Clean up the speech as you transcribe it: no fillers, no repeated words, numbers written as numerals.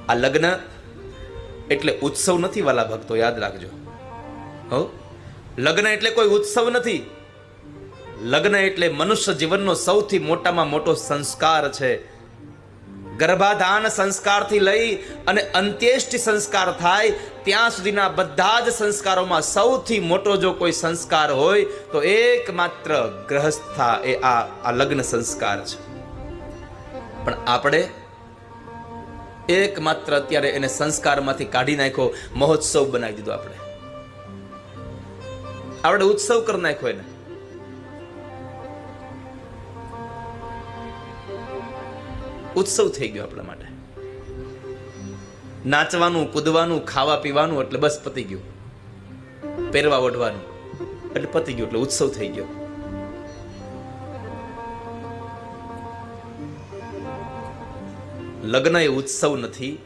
આ લગ્ન એટલે ઉત્સવ નથી વાલા ભક્તો, યાદ રાખજો. હો, લગ્ન એટલે કોઈ ઉત્સવ નથી. લગ્ન એટલે મનુષ્ય જીવનનો સૌથી મોટામાં મોટો સંસ્કાર છે. ગર્ભાધાન સંસ્કારથી લઈ અને અંત્યેષ્ટિ સંસ્કાર થાય ત્યાં સુધીના બધા જ સંસ્કારોમાં સૌથી મોટો જો કોઈ સંસ્કાર હોય તો એકમાત્ર ગ્રહસ્થા એ આ લગ્ન સંસ્કાર છે. પણ આપણે એકમાત્ર અત્યારે એને સંસ્કારમાંથી કાઢી નાખ્યો, મહોત્સવ બનાવી દીધો. આપણે ઉત્સવ કરી નાખ્યો એને. ઉત્સવ થઈ ગયો આપણા માટે. નાચવાનું, કૂદવાનું, ખાવા પીવાનું એટલે બસ પતી ગયું. પહેરવા ઓઢવાનું એટલે પતી ગયું, એટલે ઉત્સવ થઈ ગયો. લગ્ન એ ઉત્સવ નથી.